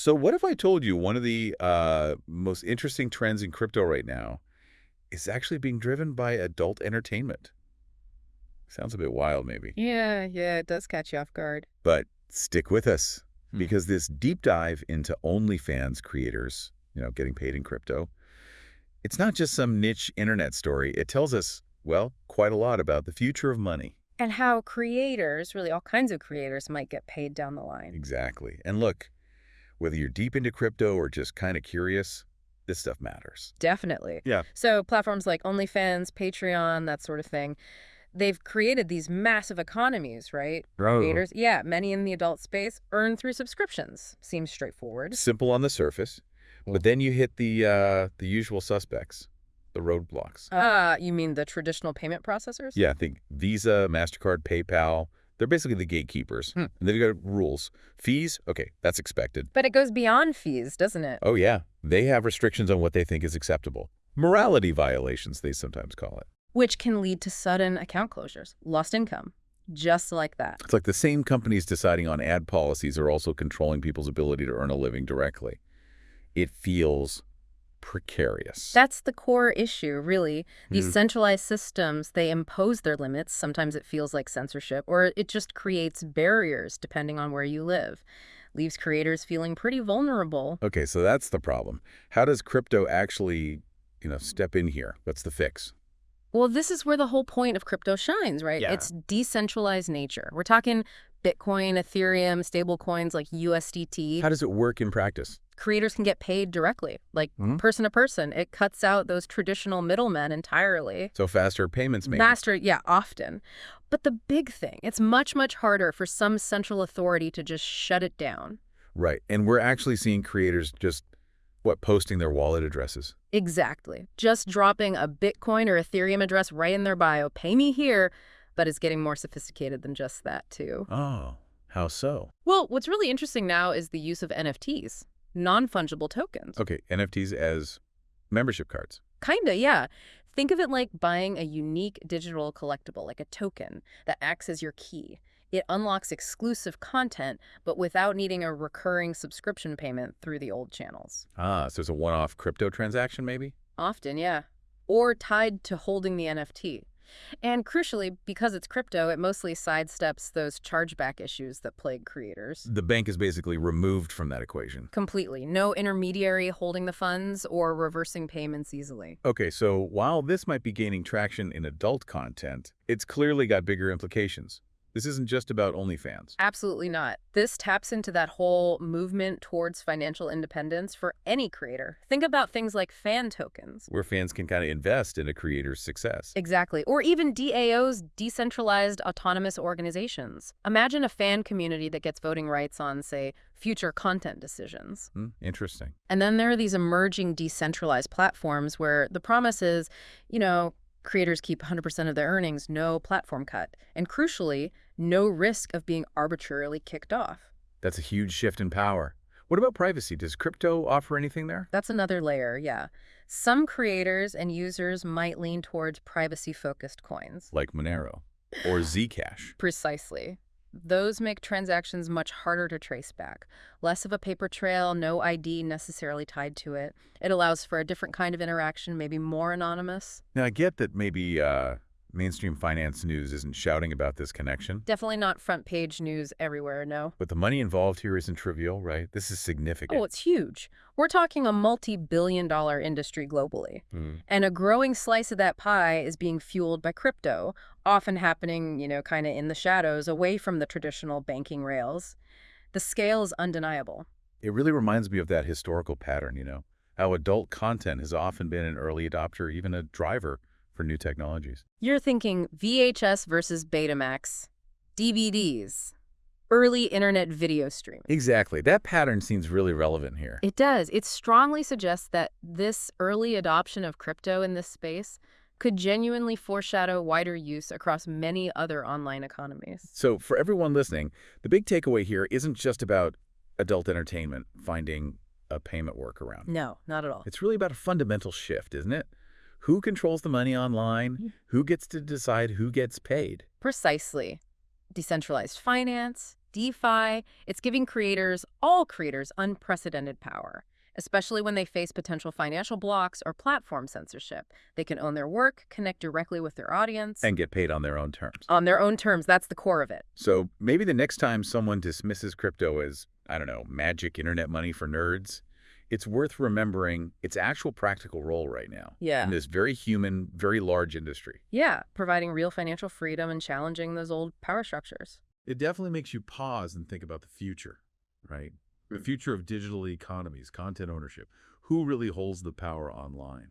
So what if I told you one of the most interesting trends in crypto right now is actually being driven by adult entertainment? Sounds a bit wild, maybe. Yeah, yeah, it does catch you off guard. But stick with us, Hmm. because this deep dive into OnlyFans creators, getting paid in crypto, it's not just some niche internet story. It tells us, well, quite a lot about the future of money. And how creators, really all kinds of creators, might get paid down the line. Exactly. And look, whether you're deep into crypto or just kind of curious, this stuff matters. Definitely. Yeah. So platforms like OnlyFans, Patreon, that sort of thing, they've created these massive economies, right? Oh. Creators, yeah, many in the adult space earn through subscriptions. Seems straightforward. Simple on the surface, but then you hit the usual suspects, the roadblocks. You mean the traditional payment processors? Yeah, think Visa, MasterCard, PayPal. They're basically the gatekeepers. And they've got rules. Fees, okay, that's expected. But it goes beyond fees, doesn't it? Oh, yeah. They have restrictions on what they think is acceptable. Morality violations, they sometimes call it. Which can lead to sudden account closures, lost income, just like that. It's like the same companies deciding on ad policies are also controlling people's ability to earn a living directly. It feels precarious. That's the core issue, really. These centralized systems, they impose their limits. Sometimes it feels like censorship, or it just creates barriers depending on where you live. Leaves creators feeling pretty vulnerable. Okay, so that's the problem. How does crypto actually, step in here? What's the fix? Well, this is where the whole point of crypto shines, right? Yeah. It's decentralized nature. We're talking Bitcoin, Ethereum, stable coins like USDT. How does it work in practice? Creators can get paid directly, like person to person. It cuts out those traditional middlemen entirely. So faster payments, maybe? Master, yeah, often. But the big thing, it's much, much harder for some central authority to just shut it down. Right. And we're actually seeing creators just, posting their wallet addresses. Exactly. Just dropping a Bitcoin or Ethereum address right in their bio. Pay me here, but it's getting more sophisticated than just that, too. Oh, how so? Well, what's really interesting now is the use of NFTs, non-fungible tokens. Okay, NFTs as membership cards. Kinda, yeah. Think of it like buying a unique digital collectible, like a token, that acts as your key. It unlocks exclusive content, but without needing a recurring subscription payment through the old channels. Ah, so it's a one-off crypto transaction, maybe? Often, yeah. Or tied to holding the NFT. And crucially, because it's crypto, it mostly sidesteps those chargeback issues that plague creators. The bank is basically removed from that equation. Completely. No intermediary holding the funds or reversing payments easily. Okay, so while this might be gaining traction in adult content, it's clearly got bigger implications. This isn't just about OnlyFans. Absolutely not. This taps into that whole movement towards financial independence for any creator. Think about things like fan tokens. Where fans can kind of invest in a creator's success. Exactly. Or even DAOs, decentralized autonomous organizations. Imagine a fan community that gets voting rights on, say, future content decisions. Interesting. And then there are these emerging decentralized platforms where the promise is, creators keep 100% of their earnings, no platform cut. And crucially, no risk of being arbitrarily kicked off. That's a huge shift in power. What about privacy? Does crypto offer anything there? That's another layer, yeah. Some creators and users might lean towards privacy-focused coins. Like Monero or Zcash. Precisely. Those make transactions much harder to trace back. Less of a paper trail, no ID necessarily tied to it. It allows for a different kind of interaction, maybe more anonymous. Now, I get that maybe mainstream finance news isn't shouting about this connection. Definitely not front page news everywhere, no. But the money involved here isn't trivial, right? This is significant. Oh, it's huge. We're talking a multi-billion-dollar industry globally. And a growing slice of that pie is being fueled by crypto, often happening, kind of in the shadows, away from the traditional banking rails. The scale is undeniable. It really reminds me of that historical pattern, how adult content has often been an early adopter, even a driver for new technologies. You're thinking VHS versus Betamax, DVDs, early internet video streaming. Exactly. That pattern seems really relevant here. It does. It strongly suggests that this early adoption of crypto in this space could genuinely foreshadow wider use across many other online economies. So for everyone listening, the big takeaway here isn't just about adult entertainment finding a payment workaround. No, not at all. It's really about a fundamental shift, isn't it? Who controls the money online? Who gets to decide who gets paid? Precisely. Decentralized finance, DeFi, it's giving creators, all creators, unprecedented power, especially when they face potential financial blocks or platform censorship. They can own their work, connect directly with their audience. And get paid on their own terms. On their own terms, that's the core of it. So maybe the next time someone dismisses crypto as, I don't know, magic internet money for nerds, it's worth remembering its actual practical role right now Yeah. in this very human, very large industry. Yeah, providing real financial freedom and challenging those old power structures. It definitely makes you pause and think about the future, right? The future of digital economies, content ownership. Who really holds the power online?